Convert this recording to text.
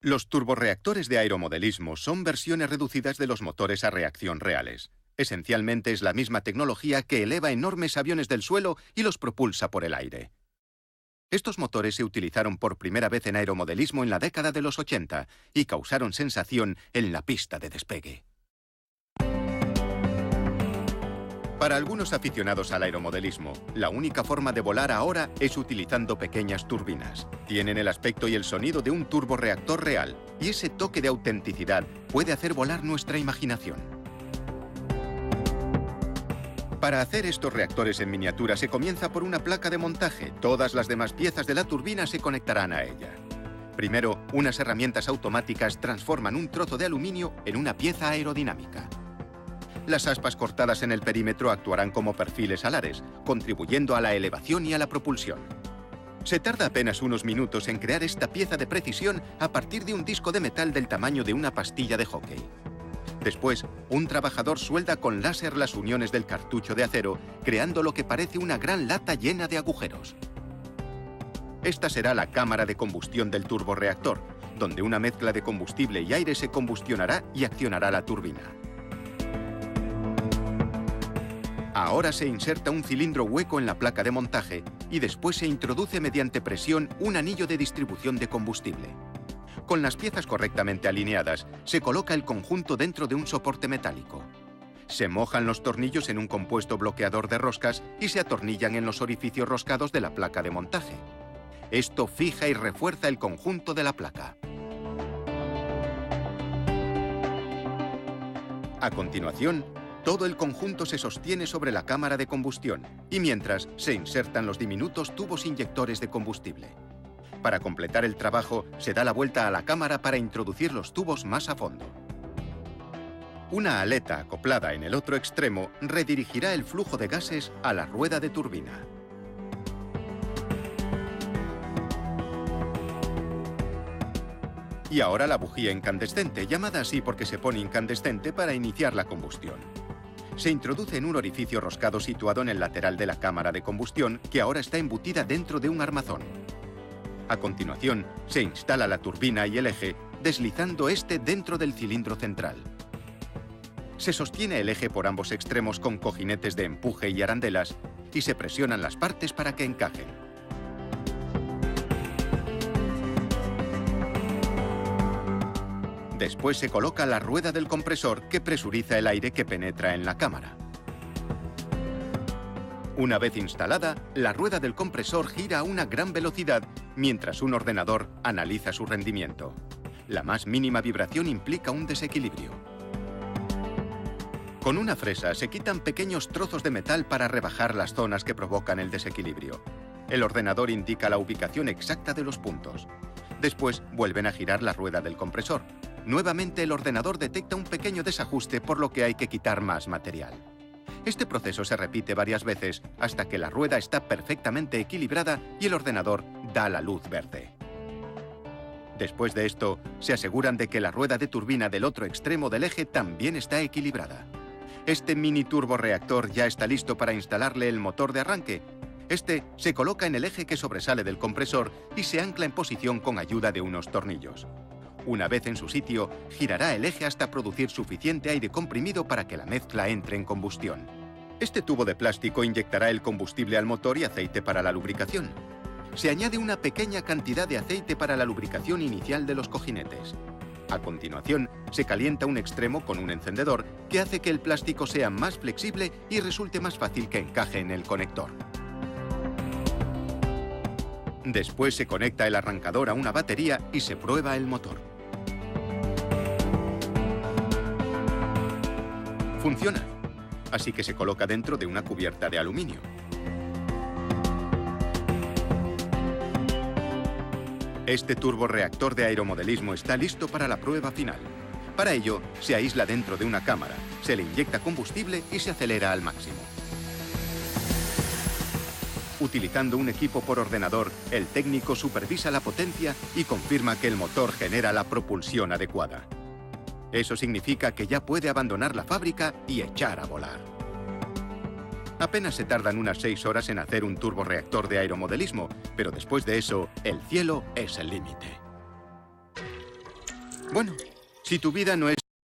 Los turborreactores de aeromodelismo son versiones reducidas de los motores a reacción reales. Esencialmente es la misma tecnología que eleva enormes aviones del suelo y los propulsa por el aire. Estos motores se utilizaron por primera vez en aeromodelismo en la década de los 80 y causaron sensación en la pista de despegue. Para algunos aficionados al aeromodelismo, la única forma de volar ahora es utilizando pequeñas turbinas. Tienen el aspecto y el sonido de un turborreactor real, y ese toque de autenticidad puede hacer volar nuestra imaginación. Para hacer estos reactores en miniatura se comienza por una placa de montaje. Todas las demás piezas de la turbina se conectarán a ella. Primero, unas herramientas automáticas transforman un trozo de aluminio en una pieza aerodinámica. Las aspas cortadas en el perímetro actuarán como perfiles alares, contribuyendo a la elevación y a la propulsión. Se tarda apenas unos minutos en crear esta pieza de precisión a partir de un disco de metal del tamaño de una pastilla de hockey. Después, un trabajador suelda con láser las uniones del cartucho de acero, creando lo que parece una gran lata llena de agujeros. Esta será la cámara de combustión del turborreactor, donde una mezcla de combustible y aire se combustionará y accionará la turbina. Ahora se inserta un cilindro hueco en la placa de montaje y después se introduce mediante presión un anillo de distribución de combustible. Con las piezas correctamente alineadas, se coloca el conjunto dentro de un soporte metálico. Se mojan los tornillos en un compuesto bloqueador de roscas y se atornillan en los orificios roscados de la placa de montaje. Esto fija y refuerza el conjunto de la placa. A continuación, todo el conjunto se sostiene sobre la cámara de combustión y mientras se insertan los diminutos tubos inyectores de combustible. Para completar el trabajo, se da la vuelta a la cámara para introducir los tubos más a fondo. Una aleta acoplada en el otro extremo redirigirá el flujo de gases a la rueda de turbina. Y ahora la bujía incandescente, llamada así porque se pone incandescente para iniciar la combustión. Se introduce en un orificio roscado situado en el lateral de la cámara de combustión, que ahora está embutida dentro de un armazón. A continuación, se instala la turbina y el eje, deslizando este dentro del cilindro central. Se sostiene el eje por ambos extremos con cojinetes de empuje y arandelas, y se presionan las partes para que encajen. Después se coloca la rueda del compresor que presuriza el aire que penetra en la cámara. Una vez instalada, la rueda del compresor gira a una gran velocidad mientras un ordenador analiza su rendimiento. La más mínima vibración implica un desequilibrio. Con una fresa se quitan pequeños trozos de metal para rebajar las zonas que provocan el desequilibrio. El ordenador indica la ubicación exacta de los puntos. Después vuelven a girar la rueda del compresor. Nuevamente el ordenador detecta un pequeño desajuste, por lo que hay que quitar más material. Este proceso se repite varias veces hasta que la rueda está perfectamente equilibrada y el ordenador da la luz verde. Después de esto, se aseguran de que la rueda de turbina del otro extremo del eje también está equilibrada. Este mini turborreactor ya está listo para instalarle el motor de arranque. Este se coloca en el eje que sobresale del compresor y se ancla en posición con ayuda de unos tornillos. Una vez en su sitio, girará el eje hasta producir suficiente aire comprimido para que la mezcla entre en combustión. Este tubo de plástico inyectará el combustible al motor y aceite para la lubricación. Se añade una pequeña cantidad de aceite para la lubricación inicial de los cojinetes. A continuación, se calienta un extremo con un encendedor que hace que el plástico sea más flexible y resulte más fácil que encaje en el conector. Después se conecta el arrancador a una batería y se prueba el motor. Funciona, así que se coloca dentro de una cubierta de aluminio. Este turborreactor de aeromodelismo está listo para la prueba final. Para ello, se aísla dentro de una cámara, se le inyecta combustible y se acelera al máximo. Utilizando un equipo por ordenador, el técnico supervisa la potencia y confirma que el motor genera la propulsión adecuada. Eso significa que ya puede abandonar la fábrica y echar a volar. Apenas se tardan unas 6 horas en hacer un turborreactor de aeromodelismo, pero después de eso, el cielo es el límite. Bueno, si tu vida no es